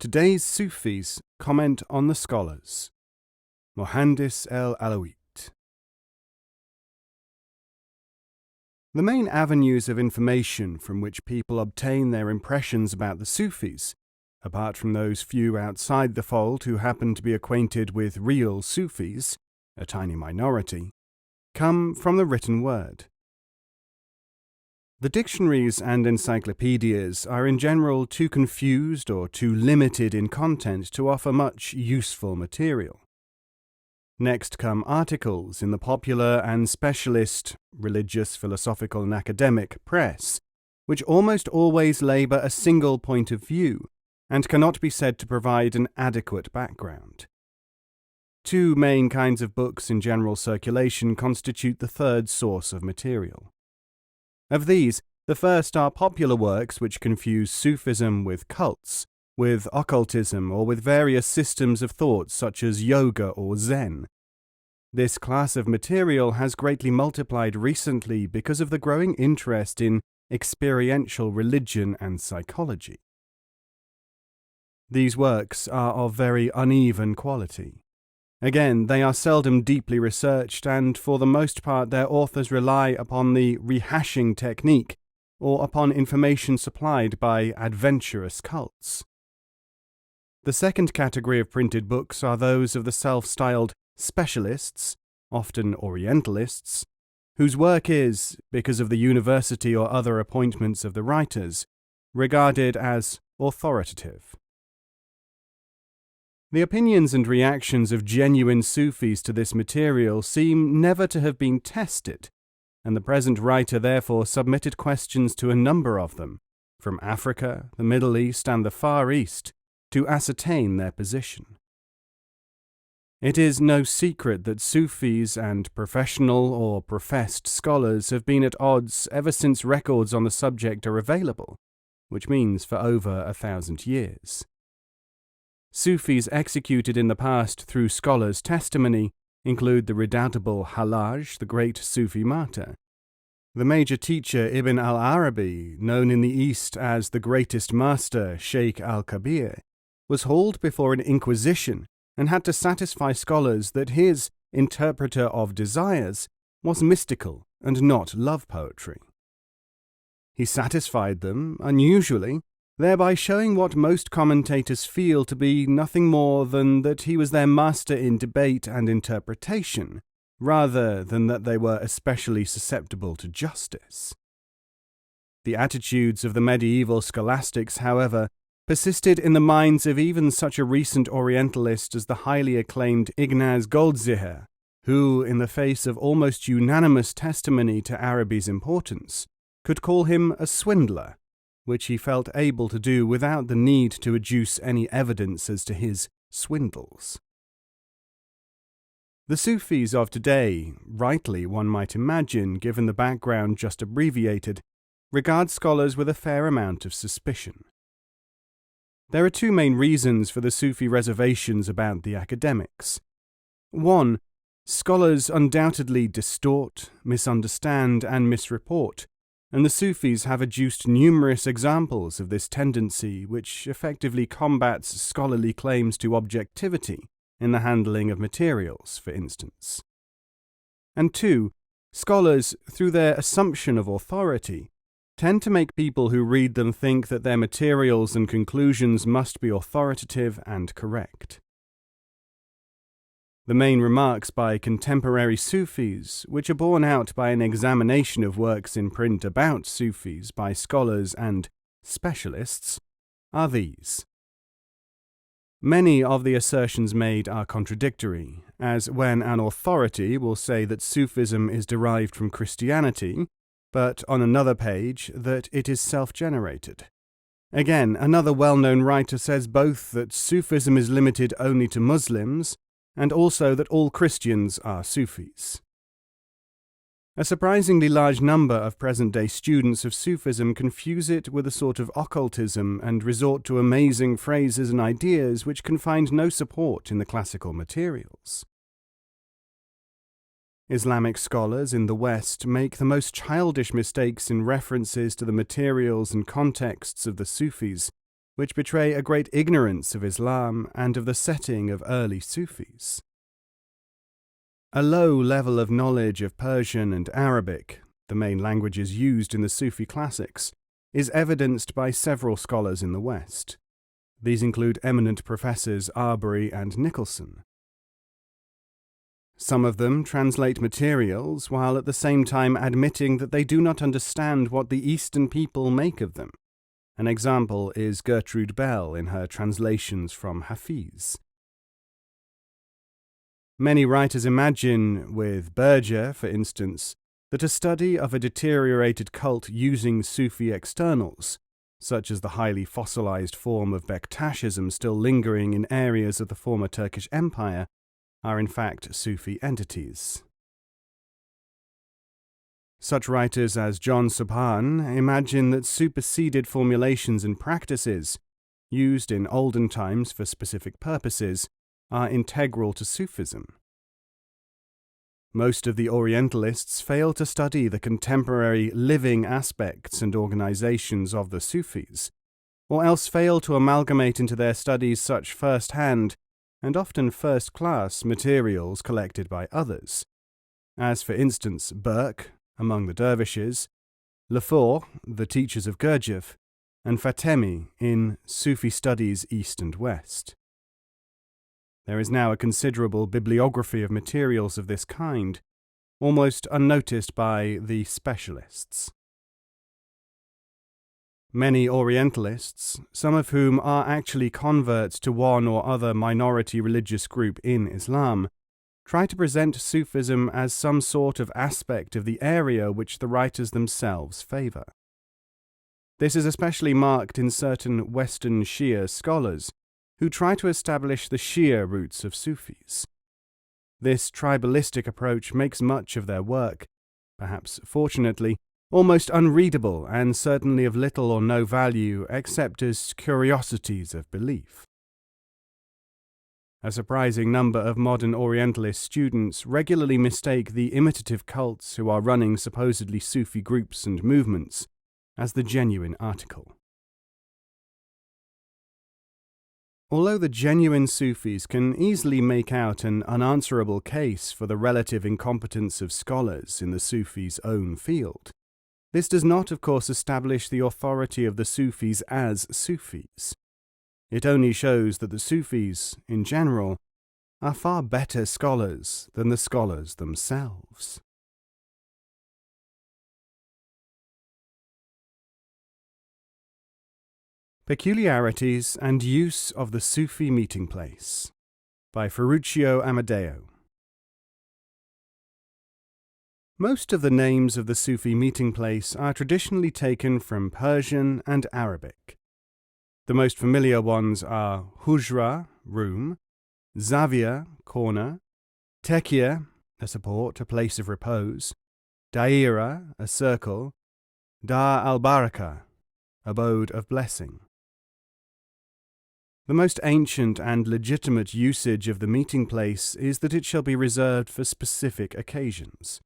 Today's Sufis comment on the scholars. Mohandis el-Alawit. The main avenues of information from which people obtain their impressions about the Sufis, apart from those few outside the fold who happen to be acquainted with real Sufis, a tiny minority, come from the written word. The dictionaries and encyclopedias are in general too confused or too limited in content to offer much useful material. Next come articles in the popular and specialist, religious, philosophical and academic press, which almost always labour a single point of view and cannot be said to provide an adequate background. Two main kinds of books in general circulation constitute the third source of material. Of these, the first are popular works which confuse Sufism with cults, with occultism, or with various systems of thought such as yoga or Zen. This class of material has greatly multiplied recently because of the growing interest in experiential religion and psychology. These works are of very uneven quality. Again, they are seldom deeply researched, and for the most part their authors rely upon the rehashing technique or upon information supplied by adventurous cults. The second category of printed books are those of the self-styled specialists, often Orientalists, whose work is, because of the university or other appointments of the writers, regarded as authoritative. The opinions and reactions of genuine Sufis to this material seem never to have been tested, and the present writer therefore submitted questions to a number of them, from Africa, the Middle East and the Far East, to ascertain their position. It is no secret that Sufis and professional or professed scholars have been at odds ever since records on the subject are available, which means for over 1,000 years. Sufis executed in the past through scholars' testimony include the redoubtable Hallaj, the great Sufi martyr. The major teacher Ibn al-Arabi, known in the East as the greatest master Sheikh al-Kabir, was hauled before an inquisition and had to satisfy scholars that his interpreter of desires was mystical and not love poetry. He satisfied them, unusually, thereby showing what most commentators feel to be nothing more than that he was their master in debate and interpretation, rather than that they were especially susceptible to justice. The attitudes of the medieval scholastics, however, persisted in the minds of even such a recent Orientalist as the highly acclaimed Ignaz Goldziher, who, in the face of almost unanimous testimony to Arabi's importance, could call him a swindler, which he felt able to do without the need to adduce any evidence as to his swindles. The Sufis of today, rightly one might imagine given the background just abbreviated, regard scholars with a fair amount of suspicion. There are two main reasons for the Sufi reservations about the academics. One, scholars undoubtedly distort, misunderstand and misreport, and the Sufis have adduced numerous examples of this tendency which effectively combats scholarly claims to objectivity in the handling of materials, for instance. And two, scholars, through their assumption of authority, tend to make people who read them think that their materials and conclusions must be authoritative and correct. The main remarks by contemporary Sufis, which are borne out by an examination of works in print about Sufis by scholars and specialists, are these. Many of the assertions made are contradictory, as when an authority will say that Sufism is derived from Christianity, but on another page that it is self-generated. Again, another well-known writer says both that Sufism is limited only to Muslims, and also that all Christians are Sufis. A surprisingly large number of present-day students of Sufism confuse it with a sort of occultism and resort to amazing phrases and ideas which can find no support in the classical materials. Islamic scholars in the West make the most childish mistakes in references to the materials and contexts of the Sufis, which betray a great ignorance of Islam and of the setting of early Sufis. A low level of knowledge of Persian and Arabic, the main languages used in the Sufi classics, is evidenced by several scholars in the West. These include eminent professors Arbery and Nicholson. Some of them translate materials while at the same time admitting that they do not understand what the Eastern people make of them. An example is Gertrude Bell in her translations from Hafiz. Many writers imagine, with Berger for instance, that a study of a deteriorated cult using Sufi externals, such as the highly fossilized form of Bektashism still lingering in areas of the former Turkish Empire, are in fact Sufi entities. Such writers as John Subhan imagine that superseded formulations and practices, used in olden times for specific purposes, are integral to Sufism. Most of the Orientalists fail to study the contemporary living aspects and organizations of the Sufis, or else fail to amalgamate into their studies such first-hand and often first-class materials collected by others, as for instance Burke, among the dervishes, Lefort, the teachers of Gurdjieff, and Fatemi in Sufi Studies East and West. There is now a considerable bibliography of materials of this kind, almost unnoticed by the specialists. Many Orientalists, some of whom are actually converts to one or other minority religious group in Islam, try to present Sufism as some sort of aspect of the area which the writers themselves favour. This is especially marked in certain Western Shia scholars, who try to establish the Shia roots of Sufis. This tribalistic approach makes much of their work, perhaps fortunately, almost unreadable and certainly of little or no value except as curiosities of belief. A surprising number of modern Orientalist students regularly mistake the imitative cults who are running supposedly Sufi groups and movements as the genuine article. Although the genuine Sufis can easily make out an unanswerable case for the relative incompetence of scholars in the Sufis' own field, this does not, of course, establish the authority of the Sufis as Sufis. It only shows that the Sufis, in general, are far better scholars than the scholars themselves. Peculiarities and Use of the Sufi Meeting Place by Ferruccio Amadeo. Most of the names of the Sufi meeting place are traditionally taken from Persian and Arabic. The most familiar ones are Hujra, room, Zavia, corner, Tekia, a support, a place of repose, Daira, a circle, Dar al-Baraka, abode of blessing. The most ancient and legitimate usage of the meeting place is that it shall be reserved for specific occasions.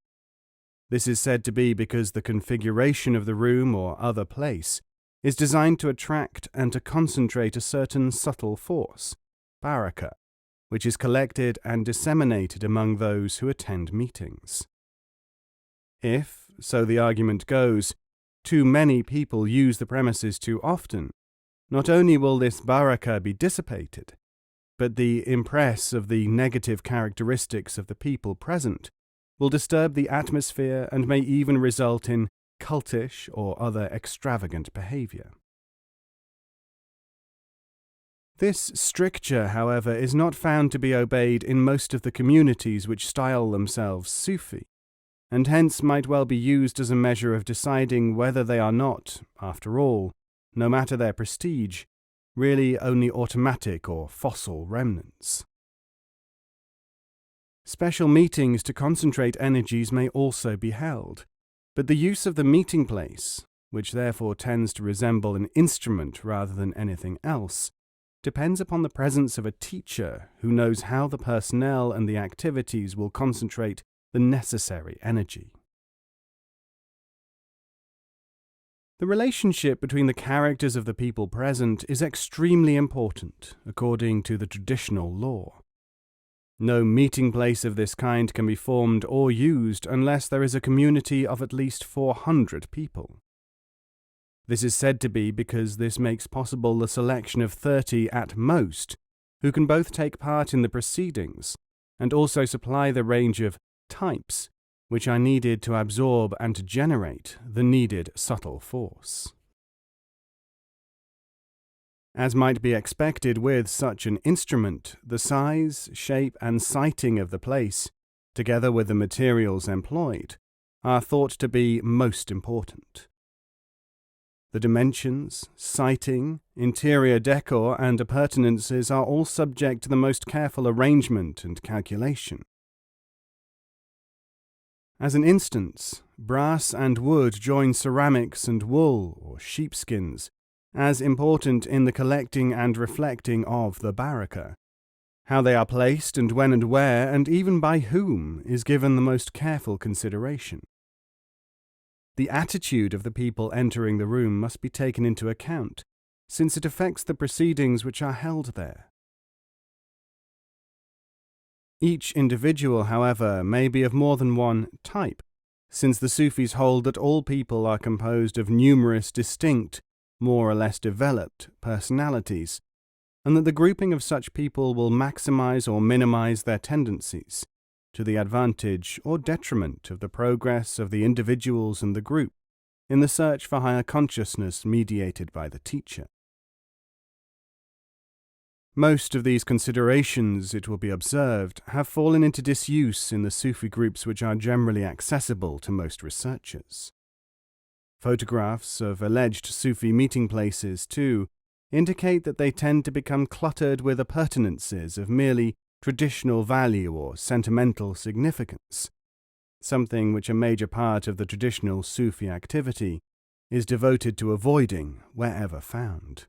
This is said to be because the configuration of the room or other place is designed to attract and to concentrate a certain subtle force, baraka, which is collected and disseminated among those who attend meetings. If, so the argument goes, too many people use the premises too often, not only will this baraka be dissipated, but the impress of the negative characteristics of the people present will disturb the atmosphere and may even result in cultish or other extravagant behavior. This stricture, however, is not found to be obeyed in most of the communities which style themselves Sufi, and hence might well be used as a measure of deciding whether they are not, after all, no matter their prestige, really only automatic or fossil remnants. Special meetings to concentrate energies may also be held, but the use of the meeting place, which therefore tends to resemble an instrument rather than anything else, depends upon the presence of a teacher who knows how the personnel and the activities will concentrate the necessary energy. The relationship between the characters of the people present is extremely important, according to the traditional law. No meeting place of this kind can be formed or used unless there is a community of at least 400 people. This is said to be because this makes possible the selection of 30 at most, who can both take part in the proceedings and also supply the range of types which are needed to absorb and to generate the needed subtle force. As might be expected with such an instrument, the size, shape, and siting of the place, together with the materials employed, are thought to be most important. The dimensions, siting, interior decor, and appurtenances are all subject to the most careful arrangement and calculation. As an instance, brass and wood join ceramics and wool or sheepskins, as important in the collecting and reflecting of the baraka. How they are placed and when and where, and even by whom, is given the most careful consideration. The attitude of the people entering the room must be taken into account, since it affects the proceedings which are held there. Each individual, however, may be of more than one type, since the Sufis hold that all people are composed of numerous distinct, more or less developed personalities, and that the grouping of such people will maximize or minimize their tendencies, to the advantage or detriment of the progress of the individuals and the group, in the search for higher consciousness mediated by the teacher. Most of these considerations, it will be observed, have fallen into disuse in the Sufi groups which are generally accessible to most researchers. Photographs of alleged Sufi meeting places, too, indicate that they tend to become cluttered with appurtenances of merely traditional value or sentimental significance, something which a major part of the traditional Sufi activity is devoted to avoiding wherever found.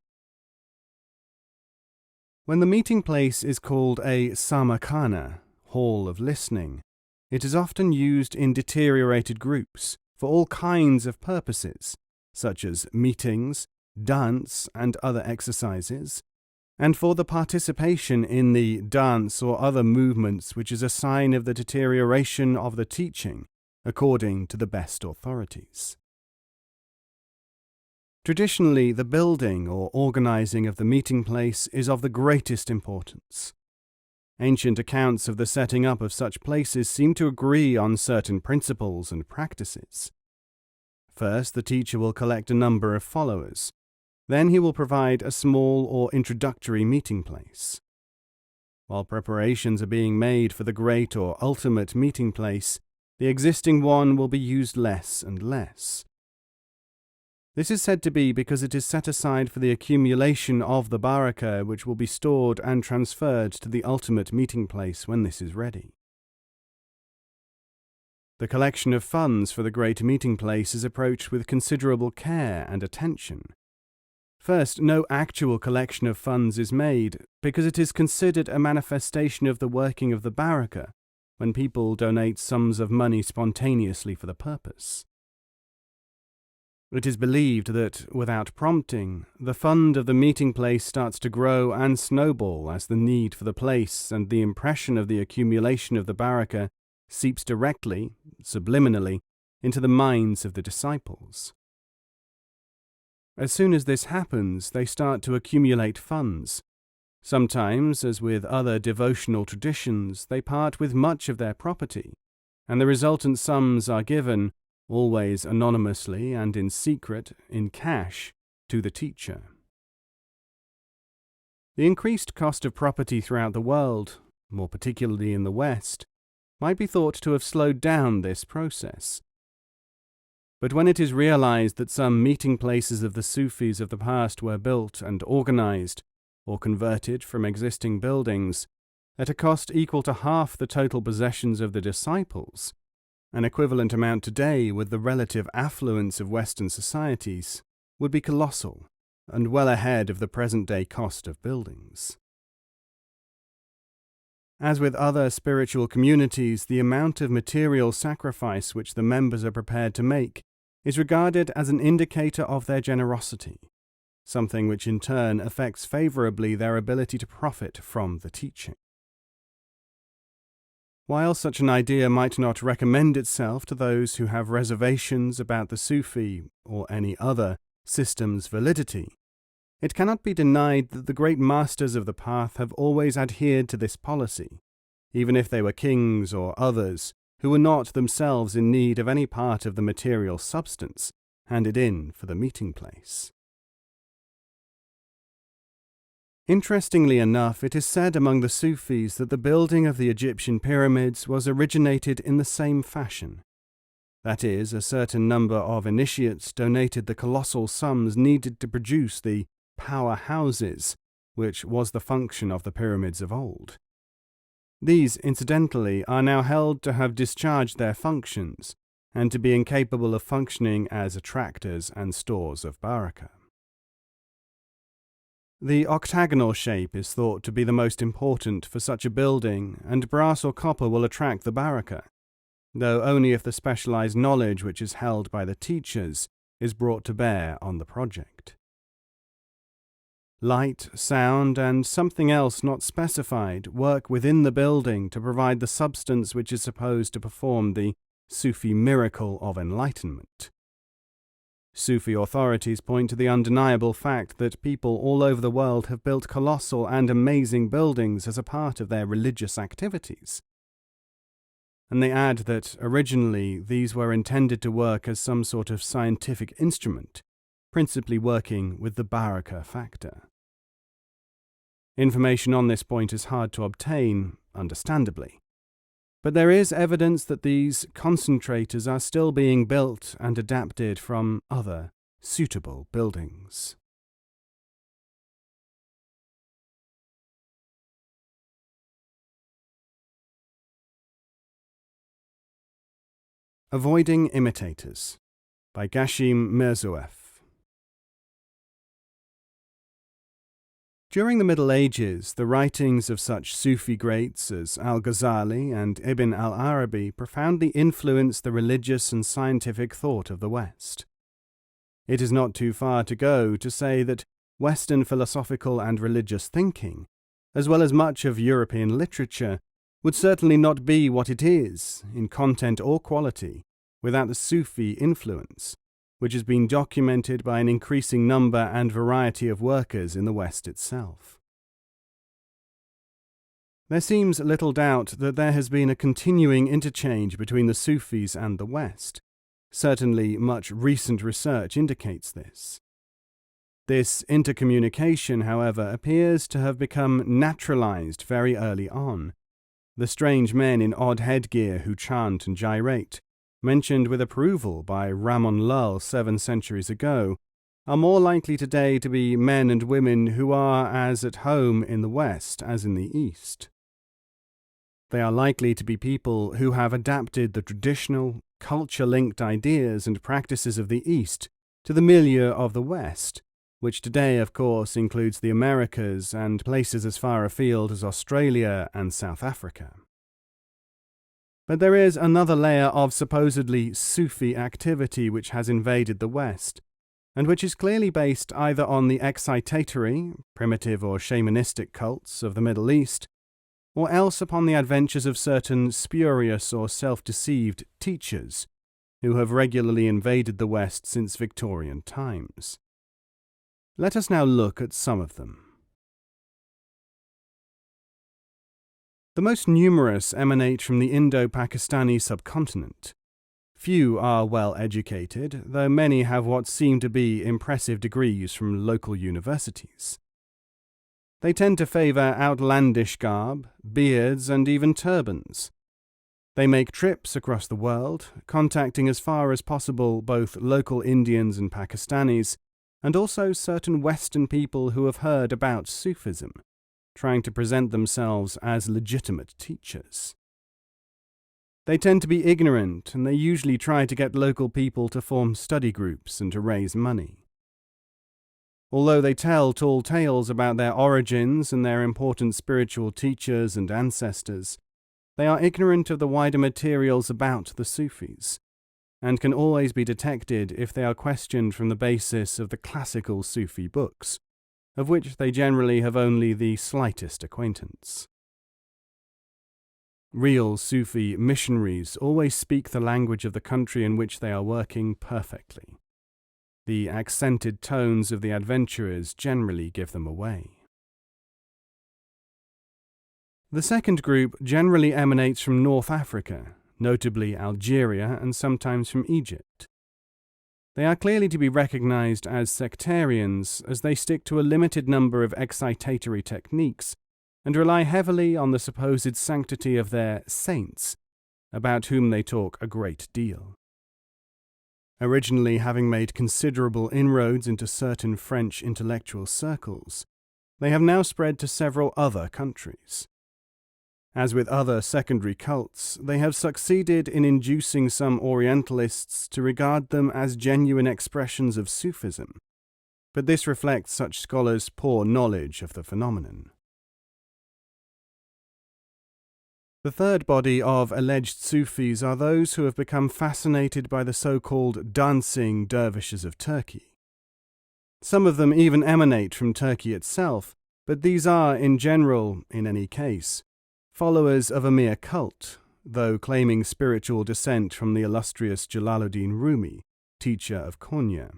When the meeting place is called a samakhana, hall of listening, it is often used in deteriorated groups for all kinds of purposes, such as meetings, dance, and other exercises, and for the participation in the dance or other movements which is a sign of the deterioration of the teaching, according to the best authorities. Traditionally, the building or organizing of the meeting place is of the greatest importance. Ancient accounts of the setting up of such places seem to agree on certain principles and practices. First, the teacher will collect a number of followers. Then he will provide a small or introductory meeting place. While preparations are being made for the great or ultimate meeting place, the existing one will be used less and less. This is said to be because it is set aside for the accumulation of the baraka which will be stored and transferred to the ultimate meeting place when this is ready. The collection of funds for the great meeting place is approached with considerable care and attention. First, no actual collection of funds is made because it is considered a manifestation of the working of the baraka when people donate sums of money spontaneously for the purpose. It is believed that, without prompting, the fund of the meeting place starts to grow and snowball as the need for the place and the impression of the accumulation of the baraka seeps directly, subliminally, into the minds of the disciples. As soon as this happens, they start to accumulate funds. Sometimes, as with other devotional traditions, they part with much of their property, and the resultant sums are given, always anonymously and in secret, in cash, to the teacher. The increased cost of property throughout the world, more particularly in the West, might be thought to have slowed down this process. But when it is realized that some meeting places of the Sufis of the past were built and organized, or converted from existing buildings, at a cost equal to half the total possessions of the disciples, an equivalent amount today with the relative affluence of Western societies, would be colossal and well ahead of the present-day cost of buildings. As with other spiritual communities, the amount of material sacrifice which the members are prepared to make is regarded as an indicator of their generosity, something which in turn affects favorably their ability to profit from the teaching. While such an idea might not recommend itself to those who have reservations about the Sufi or any other system's validity, it cannot be denied that the great masters of the path have always adhered to this policy, even if they were kings or others who were not themselves in need of any part of the material substance handed in for the meeting place. Interestingly enough, it is said among the Sufis that the building of the Egyptian pyramids was originated in the same fashion. That is, a certain number of initiates donated the colossal sums needed to produce the powerhouses, which was the function of the pyramids of old. These, incidentally, are now held to have discharged their functions and to be incapable of functioning as attractors and stores of barakah. The octagonal shape is thought to be the most important for such a building, and brass or copper will attract the barakah, though only if the specialized knowledge which is held by the teachers is brought to bear on the project. Light, sound, and something else not specified work within the building to provide the substance which is supposed to perform the Sufi miracle of enlightenment. Sufi authorities point to the undeniable fact that people all over the world have built colossal and amazing buildings as a part of their religious activities. And they add that originally these were intended to work as some sort of scientific instrument, principally working with the barakah factor. Information on this point is hard to obtain, understandably. But there is evidence that these concentrators are still being built and adapted from other suitable buildings. Avoiding Imitators by Ghashim Mirzoeff. During the Middle Ages, the writings of such Sufi greats as Al-Ghazali and Ibn al-Arabi profoundly influenced the religious and scientific thought of the West. It is not too far to go to say that Western philosophical and religious thinking, as well as much of European literature, would certainly not be what it is, in content or quality, without the Sufi influence, which has been documented by an increasing number and variety of workers in the West itself. There seems little doubt that there has been a continuing interchange between the Sufis and the West. Certainly, much recent research indicates this. This intercommunication, however, appears to have become naturalized very early on. The strange men in odd headgear who chant and gyrate, mentioned with approval by Ramon Lull 7 centuries ago, are more likely today to be men and women who are as at home in the West as in the East. They are likely to be people who have adapted the traditional, culture-linked ideas and practices of the East to the milieu of the West, which today, of course, includes the Americas and places as far afield as Australia and South Africa. But there is another layer of supposedly Sufi activity which has invaded the West, and which is clearly based either on the excitatory, primitive or shamanistic cults of the Middle East, or else upon the adventures of certain spurious or self-deceived teachers who have regularly invaded the West since Victorian times. Let us now look at some of them. The most numerous emanate from the Indo-Pakistani subcontinent. Few are well educated, though many have what seem to be impressive degrees from local universities. They tend to favor outlandish garb, beards, and even turbans. They make trips across the world, contacting as far as possible both local Indians and Pakistanis, and also certain Western people who have heard about Sufism, trying to present themselves as legitimate teachers. They tend to be ignorant, and they usually try to get local people to form study groups and to raise money. Although they tell tall tales about their origins and their important spiritual teachers and ancestors, they are ignorant of the wider materials about the Sufis, and can always be detected if they are questioned from the basis of the classical Sufi books, of which they generally have only the slightest acquaintance. Real Sufi missionaries always speak the language of the country in which they are working perfectly. The accented tones of the adventurers generally give them away. The second group generally emanates from North Africa, notably Algeria and sometimes from Egypt. They are clearly to be recognized as sectarians as they stick to a limited number of excitatory techniques and rely heavily on the supposed sanctity of their saints, about whom they talk a great deal. Originally having made considerable inroads into certain French intellectual circles, they have now spread to several other countries. As with other secondary cults, they have succeeded in inducing some Orientalists to regard them as genuine expressions of Sufism, but this reflects such scholars' poor knowledge of the phenomenon. The third body of alleged Sufis are those who have become fascinated by the so-called dancing dervishes of Turkey. Some of them even emanate from Turkey itself, but these are, in general, in any case, followers of a mere cult, though claiming spiritual descent from the illustrious Jalaluddin Rumi, teacher of Konya.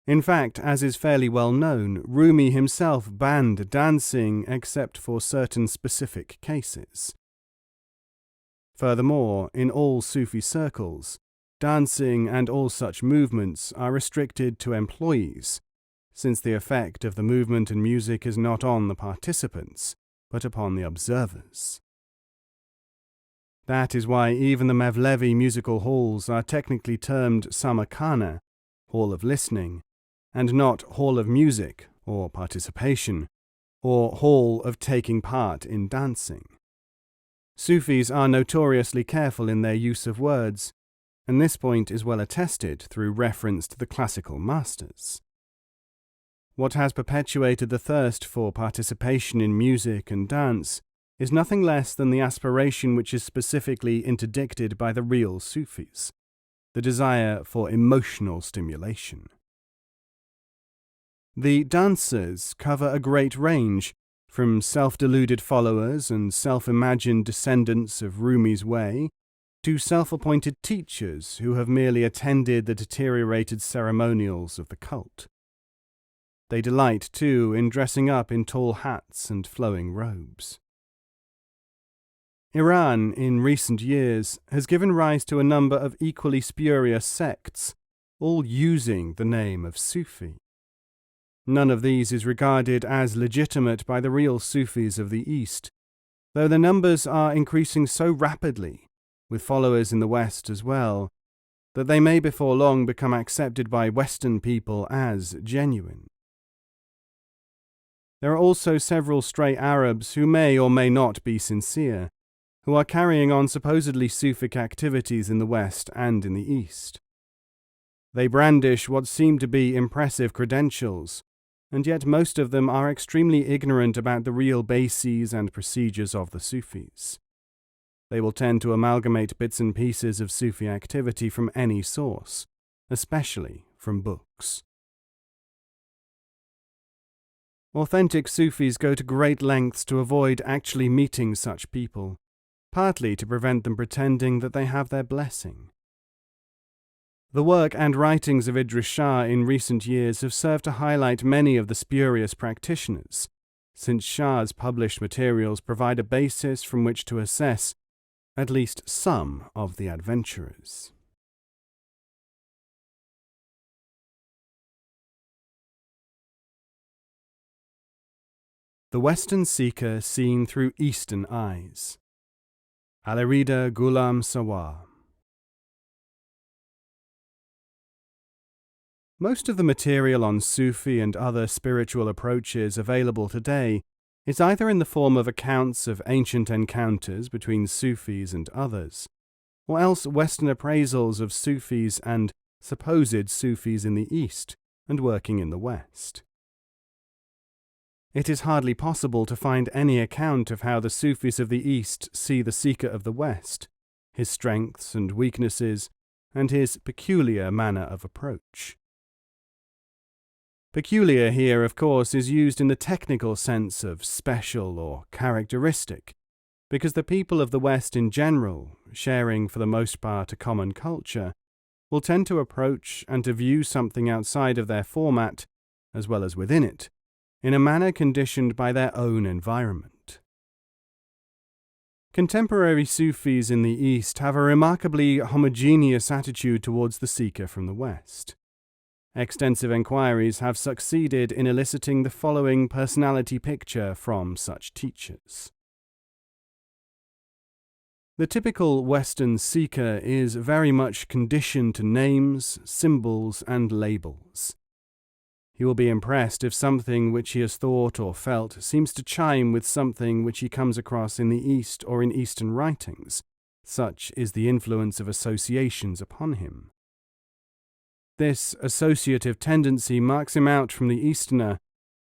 In fact, as is fairly well known, Rumi himself banned dancing except for certain specific cases. Furthermore, in all Sufi circles, dancing and all such movements are restricted to employees, since the effect of the movement and music is not on the participants, but upon the observers. That is why even the Mevlevi musical halls are technically termed Samarkana, Hall of Listening, and not Hall of Music, or Participation, or Hall of Taking Part in Dancing. Sufis are notoriously careful in their use of words, and this point is well attested through reference to the classical masters. What has perpetuated the thirst for participation in music and dance is nothing less than the aspiration which is specifically interdicted by the real Sufis, the desire for emotional stimulation. The dancers cover a great range, from self-deluded followers and self-imagined descendants of Rumi's way, to self-appointed teachers who have merely attended the deteriorated ceremonials of the cult. They delight, too, in dressing up in tall hats and flowing robes. Iran, in recent years, has given rise to a number of equally spurious sects, all using the name of Sufi. None of these is regarded as legitimate by the real Sufis of the East, though their numbers are increasing so rapidly, with followers in the West as well, that they may before long become accepted by Western people as genuine. There are also several stray Arabs who may or may not be sincere, who are carrying on supposedly Sufic activities in the West and in the East. They brandish what seem to be impressive credentials, and yet most of them are extremely ignorant about the real bases and procedures of the Sufis. They will tend to amalgamate bits and pieces of Sufi activity from any source, especially from books. Authentic Sufis go to great lengths to avoid actually meeting such people, partly to prevent them pretending that they have their blessing. The work and writings of Idries Shah in recent years have served to highlight many of the spurious practitioners, since Shah's published materials provide a basis from which to assess at least some of the adventurers. The Western Seeker Seen Through Eastern Eyes. Alirida Ghulam Sawar. Most of the material on Sufi and other spiritual approaches available today is either in the form of accounts of ancient encounters between Sufis and others, or else Western appraisals of Sufis and supposed Sufis in the East and working in the West. It is hardly possible to find any account of how the Sufis of the East see the Seeker of the West, his strengths and weaknesses, and his peculiar manner of approach. Peculiar here, of course, is used in the technical sense of special or characteristic, because the people of the West in general, sharing for the most part a common culture, will tend to approach and to view something outside of their format, as well as within it, in a manner conditioned by their own environment. Contemporary Sufis in the East have a remarkably homogeneous attitude towards the seeker from the West. Extensive enquiries have succeeded in eliciting the following personality picture from such teachers. The typical Western seeker is very much conditioned to names, symbols, and labels. He will be impressed if something which he has thought or felt seems to chime with something which he comes across in the East or in Eastern writings. Such is the influence of associations upon him. This associative tendency marks him out from the Easterner,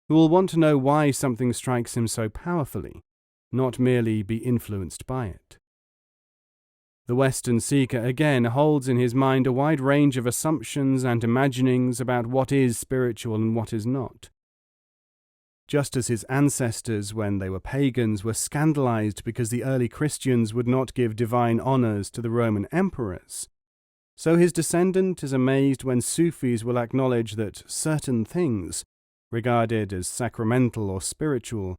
who will want to know why something strikes him so powerfully, not merely be influenced by it. The Western seeker again holds in his mind a wide range of assumptions and imaginings about what is spiritual and what is not. Just as his ancestors, when they were pagans, were scandalized because the early Christians would not give divine honors to the Roman emperors, so his descendant is amazed when Sufis will acknowledge that certain things, regarded as sacramental or spiritual,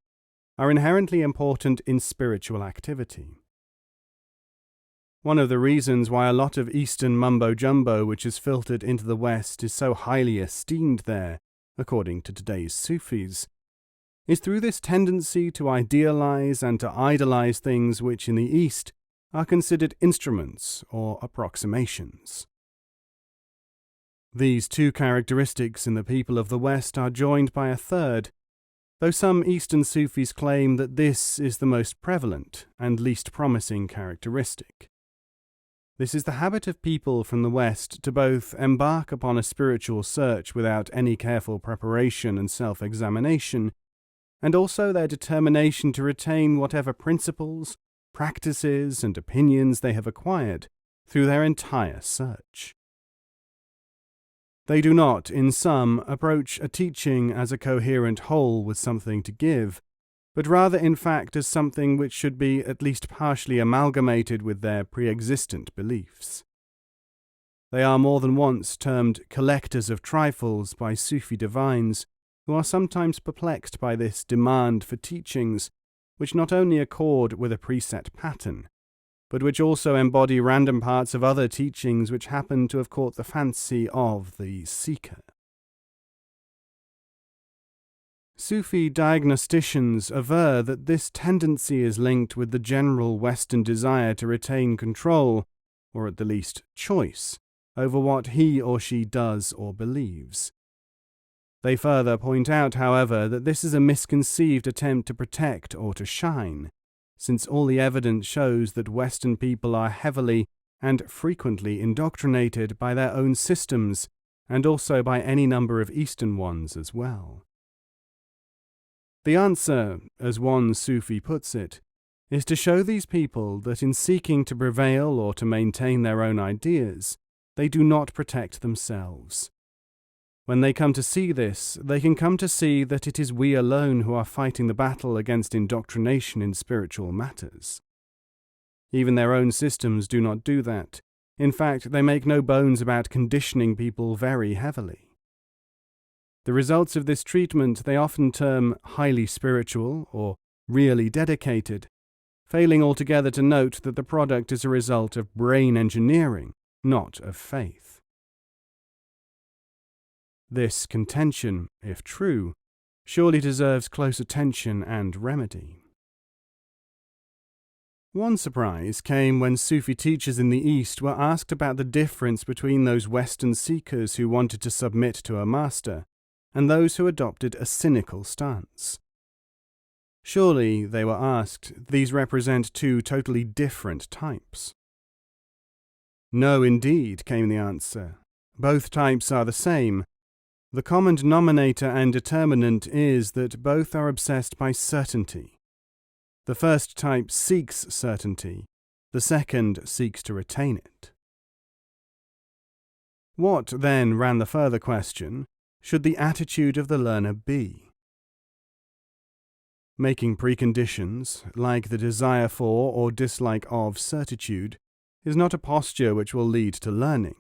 are inherently important in spiritual activity. One of the reasons why a lot of Eastern mumbo-jumbo which is filtered into the West is so highly esteemed there, according to today's Sufis, is through this tendency to idealize and to idolize things which in the East are considered instruments or approximations. These two characteristics in the people of the West are joined by a third, though some Eastern Sufis claim that this is the most prevalent and least promising characteristic. This is the habit of people from the West to both embark upon a spiritual search without any careful preparation and self-examination, and also their determination to retain whatever principles, practices, and opinions they have acquired through their entire search. They do not, in sum, approach a teaching as a coherent whole with something to give, but rather in fact as something which should be at least partially amalgamated with their pre-existent beliefs. They are more than once termed collectors of trifles by Sufi divines, who are sometimes perplexed by this demand for teachings which not only accord with a preset pattern, but which also embody random parts of other teachings which happen to have caught the fancy of the seeker. Sufi diagnosticians aver that this tendency is linked with the general Western desire to retain control, or at the least choice, over what he or she does or believes. They further point out, however, that this is a misconceived attempt to protect or to shine, since all the evidence shows that Western people are heavily and frequently indoctrinated by their own systems, and also by any number of Eastern ones as well. The answer, as one Sufi puts it, is to show these people that in seeking to prevail or to maintain their own ideas, they do not protect themselves. When they come to see this, they can come to see that it is we alone who are fighting the battle against indoctrination in spiritual matters. Even their own systems do not do that. In fact, they make no bones about conditioning people very heavily. The results of this treatment they often term highly spiritual or really dedicated, failing altogether to note that the product is a result of brain engineering, not of faith. This contention, if true, surely deserves close attention and remedy. One surprise came when Sufi teachers in the East were asked about the difference between those Western seekers who wanted to submit to a master and those who adopted a cynical stance. Surely, they were asked, these represent two totally different types. No, indeed, came the answer. Both types are the same. The common denominator and determinant is that both are obsessed by certainty. The first type seeks certainty, The second seeks to retain it. What, then, ran the further question, should the attitude of the learner be? Making preconditions, like the desire for or dislike of certitude, is not a posture which will lead to learning.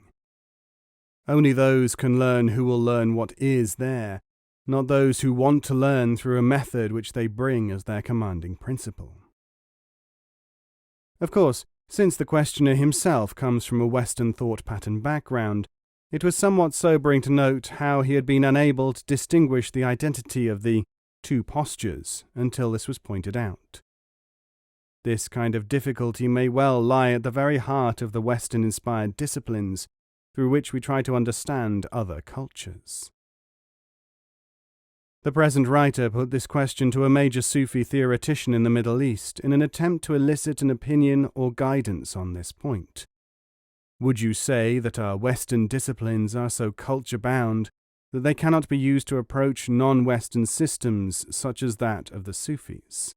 Only those can learn who will learn what is there, not those who want to learn through a method which they bring as their commanding principle. Of course, since the questioner himself comes from a Western thought pattern background, it was somewhat sobering to note how he had been unable to distinguish the identity of the two postures until this was pointed out. This kind of difficulty may well lie at the very heart of the Western-inspired disciplines through which we try to understand other cultures. The present writer put this question to a major Sufi theoretician in the Middle East in an attempt to elicit an opinion or guidance on this point. Would you say that our Western disciplines are so culture-bound that they cannot be used to approach non-Western systems such as that of the Sufis?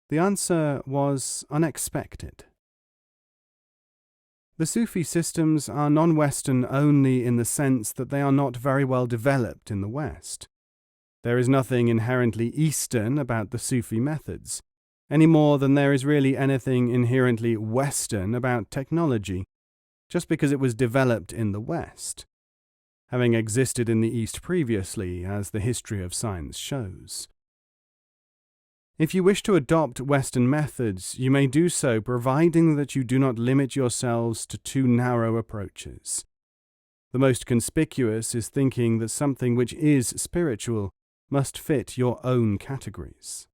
The answer was unexpected. The Sufi systems are non-Western only in the sense that they are not very well developed in the West. There is nothing inherently Eastern about the Sufi methods, any more than there is really anything inherently Western about technology, just because it was developed in the West, having existed in the East previously, as the history of science shows. If you wish to adopt Western methods, you may do so providing that you do not limit yourselves to too narrow approaches. The most conspicuous is thinking that something which is spiritual must fit your own categories.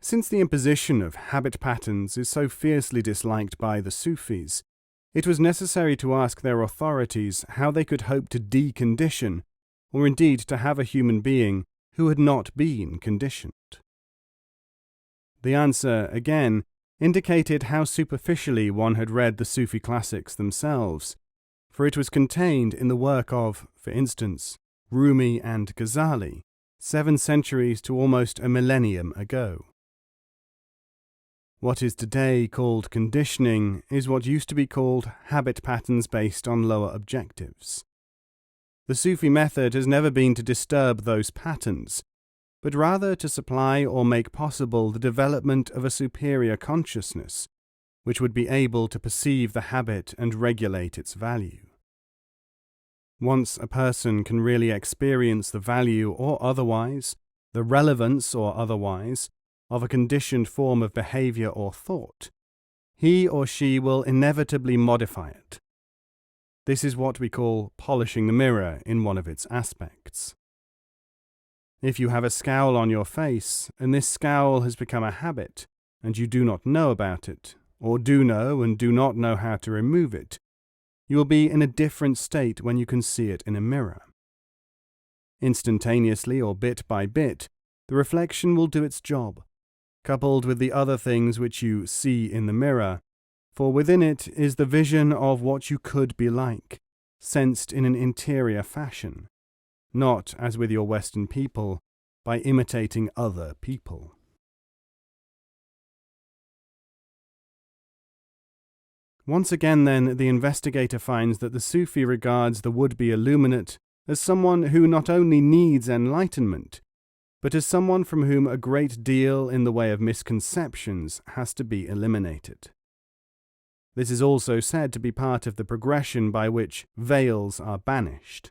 Since the imposition of habit patterns is so fiercely disliked by the Sufis, it was necessary to ask their authorities how they could hope to decondition, or indeed to have a human being who had not been conditioned. The answer, again, indicated how superficially one had read the Sufi classics themselves, for it was contained in the work of, for instance, Rumi and Ghazali, 7 centuries to almost a millennium ago. What is today called conditioning is what used to be called habit patterns based on lower objectives. The Sufi method has never been to disturb those patterns, but rather to supply or make possible the development of a superior consciousness, which would be able to perceive the habit and regulate its value. Once a person can really experience the value or otherwise, the relevance or otherwise, of a conditioned form of behavior or thought, he or she will inevitably modify it. This is what we call polishing the mirror in one of its aspects. If you have a scowl on your face, and this scowl has become a habit, and you do not know about it, or do know and do not know how to remove it, you will be in a different state when you can see it in a mirror. Instantaneously or bit by bit, the reflection will do its job, coupled with the other things which you see in the mirror, for within it is the vision of what you could be like, sensed in an interior fashion, not, as with your Western people, by imitating other people. Once again, then, the investigator finds that the Sufi regards the would-be illuminate as someone who not only needs enlightenment, but as someone from whom a great deal in the way of misconceptions has to be eliminated. This is also said to be part of the progression by which veils are banished.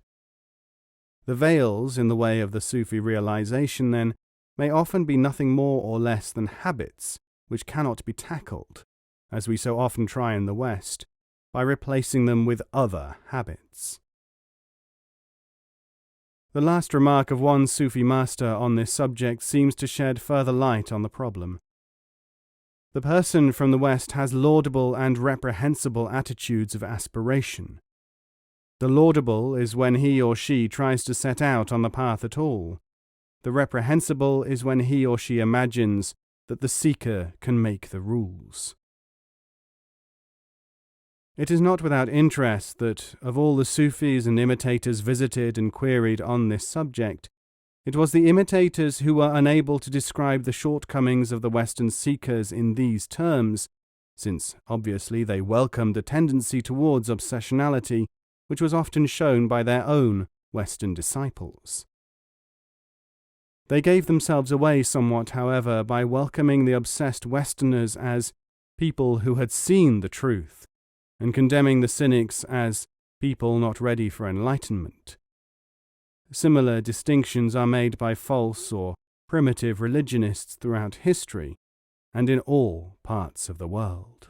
The veils, in the way of the Sufi realization, then, may often be nothing more or less than habits which cannot be tackled, as we so often try in the West, by replacing them with other habits. The last remark of one Sufi master on this subject seems to shed further light on the problem. The person from the West has laudable and reprehensible attitudes of aspiration. The laudable is when he or she tries to set out on the path at all. The reprehensible is when he or she imagines that the seeker can make the rules. It is not without interest that, of all the Sufis and imitators visited and queried on this subject, It was the imitators who were unable to describe the shortcomings of the Western seekers in these terms, since obviously they welcomed the tendency towards obsessionality, which was often shown by their own Western disciples. They gave themselves away somewhat, however, by welcoming the obsessed Westerners as people who had seen the truth, and condemning the cynics as people not ready for enlightenment. Similar distinctions are made by false or primitive religionists throughout history and in all parts of the world.